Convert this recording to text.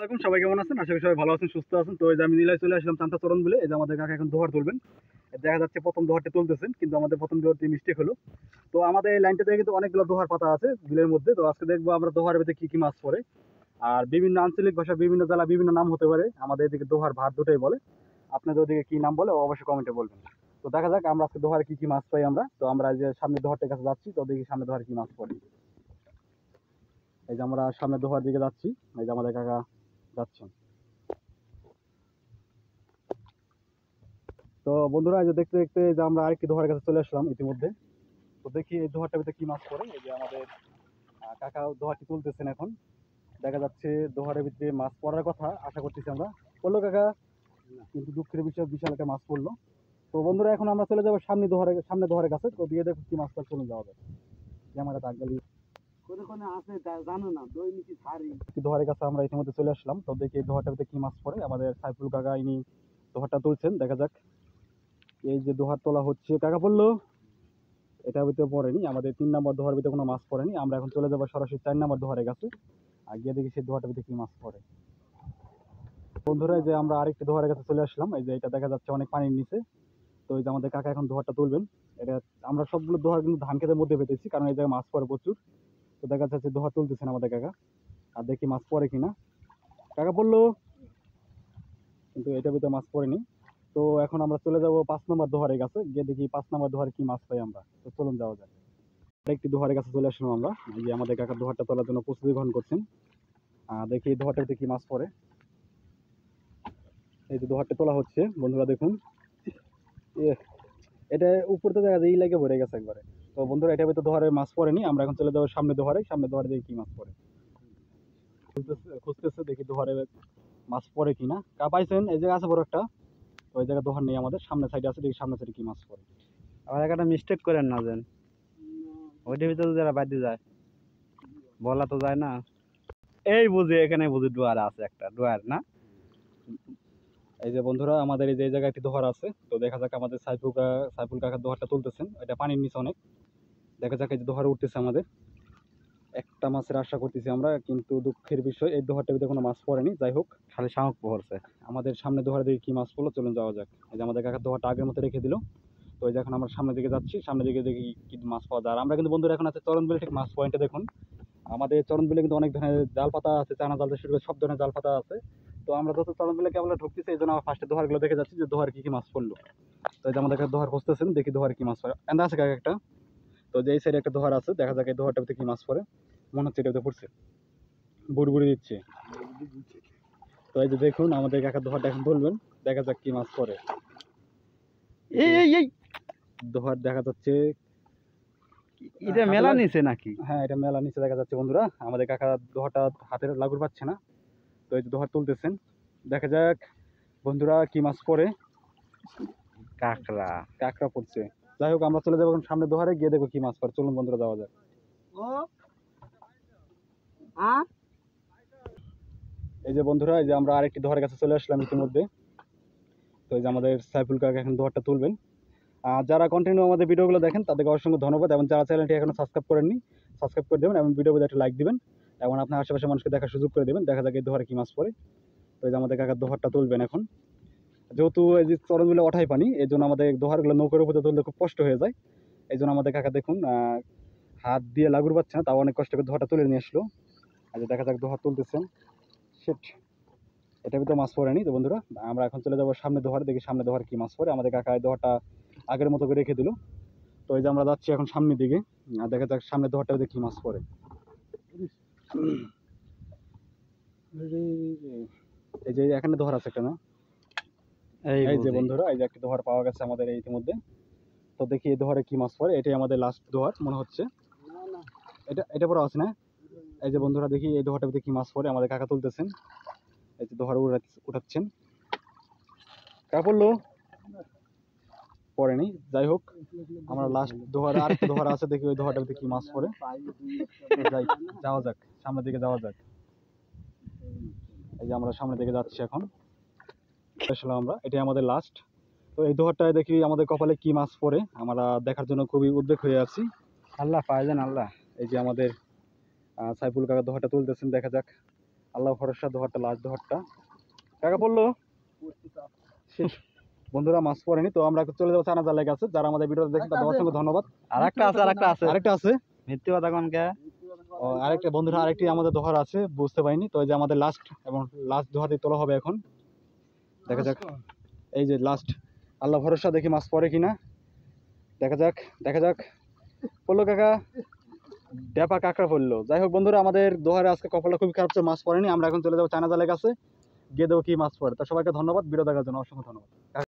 আসসালামু আলাইকুম, সবাই কেমন আছেন? আশা করি সবাই ভালো আছেন, সুস্থ আছেন। তো এই যে আমি নীলায় চলে আসলাম চান্তাচরণ বিলে। এই যে আমাদের কাকা এখন দোহার তুলবেন। দেখা যাচ্ছে প্রথম দোহারটা তুলতেছেন, কিন্তু আমাদের প্রথম দোহারটি মিস্টেক হলো। তো আমাদের এই লাইনটাতে কিন্তু অনেকগুলো দোহার পাতা আছে বিলের মধ্যে। তো আজকে দেখবো আমরা দোহারের ভিতরে কি কি মাছ পড়ে। আর বিভিন্ন আঞ্চলিক ভাষা, বিভিন্ন জেলা বিভিন্ন নাম হতে পারে। আমাদের এদিকে দোহার ভাত দুটোই বলে। আপনাদের ওদিকে কি নাম বলে অবশ্যই কমেন্টে বলবেন। তো দেখা যাক আমরা আজকে দোহারে কি কি মাছ পাই আমরা। তো আমরা এই যে সামনে দোহারটার কাছে যাচ্ছি, তো দেখি সামনে দোহারে কি মাছ পড়ে। এই যে আমরা সামনে দোহার দিকে যাচ্ছি। এই যে আমাদের কাকা যাচ্ছেন। তো বন্ধুরা, এই যে দেখতে দেখতে যে আমরা আরেকটি দোহারের কাছে চলে আসলাম ইতিমধ্যে। তো দেখি এই দোহারটার ভিতরে কি মাছ পড়ে। এই যে আমাদের কাকা দোহারটি তুলতেছেন এখন। দেখা যাচ্ছে দোহারের ভিতরে মাছ পড়ার কথা আশা করতেছি আমরা। পড়লো কাকা? কিন্তু দুঃখের বিষয় বিশাল একটা মাছ পড়লো। তো বন্ধুরা, এখন আমরা চলে যাবো সামনে দোহারের কাছে। তো দিয়ে দেখো কি মাছ পাই, চলে যাওয়া যাবে। ক্যামেরা দাগগালি কোনে কোনে আছে জানো না, দৈনিকি ছাড়ি দোহারের কাছে আমরা ইতিমধ্যে চলে আসলাম। তো দেখি এই দোহারটার ভিতরে কি মাছ পড়ে। আমাদের সাইফুল কাকা ইনি দোহারটা তুলছেন। দেখা যাক। এই যে দোহার তোলা হচ্ছে, কাকা পড়লো? এটার ভিতরে পড়েনি। আমাদের 3 নম্বর দোহার ভিতরে কোনো মাছ পড়েনি। আমরা এখন চলে যাবো সরাসরি 4 নম্বর দোহারের কাছে। আর গিয়ে দেখি সেই দোহারটার ভিতরে কি মাছ পড়ে। বন্ধুরা, এই যে আমরা আরেকটি দোহারের কাছে চলে আসলাম। এই যে এটা দেখা যাচ্ছে অনেক পানির নিচে। তো এই যে আমাদের কাকা এখন দোহারটা তুলবেন। এটা আমরা সবগুলো দোহার কিন্তু ধান খেতের মধ্যে পেতেছি, কারণ এই জায়গায় মাছ পড়ে প্রচুর। তো দেখা যাচ্ছে দোহার তুলতেছেন আমাদের কাকা। আর দেখি মাছ পড়ে কিনা। কাকা পড়লো? কিন্তু এটার ভিতরে মাছ পড়েনি। তো এখন আমরা চলে যাবো 5 নম্বর দোহারের কাছে, গিয়ে দেখি 5 নম্বর দোহারে কি মাছ পাই আমরা। তো চলুন যাওয়া যাক। আরেকটি দোহারের কাছে চলে আসলাম আমরা। এই যে আমাদের কাকা দোহারটা তোলার জন্য প্রস্তুতি গ্রহণ করছেন। দেখি এই দোহারটাতে কি মাছ পড়ে। এই যে দোহারটা তোলা হচ্ছে, বন্ধুরা দেখুন। এটা উপর তো দেখা যায় লাগে ভরে গেছে একবারে। তো বন্ধুরা, এটা তো দোহারে মাছ পড়েনি। আমরা এখন চলে যাবো সামনে দোহারে দেখি কি মাছ পড়ে। খুঁজতেছে দেখি দোহারে মাছ পড়ে কিনা। পাইছেন? এই জায়গায় আছে বড় একটা। তো ওই জায়গায় দোহার নেই আমাদের, সামনে সাইডে আছে। দেখি সামনে সাইডে কি মাছ পড়ে। আবার একটা মিস্টেক করেন না যেন ওইটার ভিতরে যারা বাদ যায় বলা তো যায় না। এই বুঝি এখানে বুঝি ডুয়ার আছে, একটা ডুয়ার না। এই যে বন্ধুরা, আমাদের এই যে এই জায়গায় একটি দোহার আছে। তো দেখা যাক আমাদের সাইফুল কাকার দোহারটা তুলতেছেন। এটা পানির নিচে অনেক। দেখা যাক এই যে দোহার উঠতেছে আমাদের। একটা মাছের আশা করতেছি আমরা, কিন্তু দুঃখের বিষয় এই দোহারটার ভিতরে কোনো মাছ পড়েনি। যাই হোক, খালি শামুক পড়ছে। আমাদের সামনে দোহারে দেখি কি মাছ পড়লো, চলুন যাওয়া যাক। এই যে আমাদের কাকার দোহারটা আগের মতো রেখে দিল। তো এই যে এখন আমরা সামনের দিকে যাচ্ছি, সামনের দিকে দেখি কি মাছ পাওয়া যায়। আর আমরা কিন্তু বন্ধুরা এখন আছে চরণবিলে, ঠিক মাছ পয়েন্টে দেখুন। আমাদের চরণবিলে কিন্তু অনেক ধরনের জাল পাতা আছে, চানা জাল থেকে শুরু করে সব ধরনের জাল পাতা আছে। তো আমরা যত চরণবিলে কেবল ঢুকতেছি, এই জন্য আমার ফার্স্টে দোহারগুলো দেখে যাচ্ছি যে দোহার কি কি মাছ পড়লো। তো এই যে আমাদের কাছে দোহার খুঁজতেছেন, দেখি দোহার কি মাছ পড়ে। এন্দা আছে কাকা একটা। তো যে এই সাইডে একটা দোহার আছে, দেখা যাক এই দোহারটার ভিতরে কি মাছ পড়ে। মনে হচ্ছে এটা পড়ছে, বুড়বুড়ি দিচ্ছে। তো এই যে দেখুন আমাদের কাকার দোহারটা এখন তুলবেন। দেখা যাক কি মাছ পড়ে। এই এই এই দোহার দেখা যাচ্ছে। এটা মেলা নিছে নাকি? হ্যাঁ, এটা মেলা নিচে দেখা যাচ্ছে বন্ধুরা। আমাদের কাকা দোহারটা হাতের লাগুর পাচ্ছে না। তো এই যে দোহার তুলতেছেন। দেখা যাক বন্ধুরা কি মাছ পড়ে। কাঁকড়া। কাঁকড়া পড়ছে। যাই হোক, আমরা চলে যাবো এখন সামনে দোহারে, গিয়ে দেখো কি মাছ পড়ে। চলুন বন্ধুরা যাওয়া যাক। এই যে বন্ধুরা, এই যে আমরা আরেকটি দোহারের কাছে চলে আসলাম ইতিমধ্যে। তো এই যে আমাদের সাইফুল কাকা এখন দোহারটা তুলবেন। যারা কন্টিনিউ আমাদের ভিডিওগুলো দেখেন তাদেরকে অসংখ্য ধন্যবাদ, এবং যারা চ্যানেলটি এখনো সাবস্ক্রাইব করেননি সাবস্ক্রাইব করে দেবেন, এবং ভিডিওতে একটা লাইক দিবেন, এবং আপনার আশেপাশে মানুষকে দেখার সুযোগ করে দেবেন। দেখা যাক এই দোহারে কি মাছ পড়ে। তো এই যে আমাদের কাকার দোহারটা তুলবেন এখন। যেহেতু এই যে চরণগুলো ওঠাই পানি, এই জন্য আমাদের দোহারগুলো নৌকার উপরে তুলতে খুব কষ্ট হয়ে যায়। এই জন্য আমাদের কাকা দেখুন হাত দিয়ে লাগুর পাচ্ছে না, তাও অনেক কষ্ট করে দোহারটা তুলে নিয়ে আসলো। আর যে দেখা যাক দোহার তুলতেছেন। সেট এটা ভিতরে মাছ পড়েনি। তো বন্ধুরা, আমরা এখন চলে যাবো সামনে দোহারে, দেখি সামনে দোহার কি মাছ পড়ে। আমাদের কাকা এই দোহারটা আগের মতো করে রেখে দিল। তো এই যে আমরা যাচ্ছি এখন সামনের দিকে। দেখা যাক সামনে দোহারটা দেখি মাছ পড়ে। এই যে এখানে দোহার আছে একটা না। এই যে বন্ধুরা, এই যে একটি দোহার পাওয়া গেছে আমাদের এই ইতিমধ্যে। তো দেখি এই দোহারে কি মাছ পড়ে। এটাই আমাদের লাস্ট দোহার মনে হচ্ছে। এটা পরে আছে না। এই যে বন্ধুরা, দেখি এই দোহারটার ভিতরে কি মাছ পড়ে। আমাদের কাকা তুলতেছেন। এই যে দোহার উঠাচ্ছেন। কাকা পড়লো? পড়েনি। যাই হোক, আমরা লাস্ট দোহার আরেকটা দোহার আছে, দেখি ওই দোহারটার ভিতরে কি মাছ পড়ে। যাওয়া যাক, সামনের দিকে যাওয়া যাক। এই যে আমরা সামনের দিকে যাচ্ছি এখন। আসলে আমরা এটাই আমাদের লাস্ট। তো এই দোহারটায় দেখি আমাদের কপালে কি মাছ পড়ে, আমরা দেখার জন্য খুবই উদ্বেগ হয়ে আছি। আল্লাহ পাইছেন আল্লাহ। এই যে আমাদের সাইফুল কাকা দোহারটা তুলতেছেন। দেখা যাক আল্লাহ ভরসা দোহারটা লাস্ট দোহারটা কাকা পড়লো শেষ। বন্ধুরা মাছ পড়েনি, তো আমরা এখন চলে যাবো চানা জালের কাছে। যারা আমাদের ভিডিওটা দেখেন তাদের অসংখ্য ধন্যবাদ। আরেকটা আছে আরেকটা আছে মিথ্যে কথা কোন কে? ও, আরেকটা বন্ধুরা আরেকটি আমাদের দোহার আছে, বুঝতে পারিনি। তো এই যে আমাদের লাস্ট এবং লাস্ট দোহাতে তোলা হবে এখন, দেখা যাক। এই যে লাস্ট, আল্লাহ ভরসা, দেখি মাছ পড়ে কিনা, দেখা যাক দেখা যাক। পড়লো কাকা, ড্যাপা কাঁকড়া পড়লো। যাই হোক বন্ধুরা, আমাদের দোহারে আজকে কপালটা খুবই খারাপ ছিল, মাছ পড়েনি। আমরা এখন চলে যাবো চায়না জালের কাছে, গিয়ে দেবো কি মাছ পড়ে। তো সবাইকে ধন্যবাদ, ভিডিও দেখার জন্য অসংখ্য ধন্যবাদ।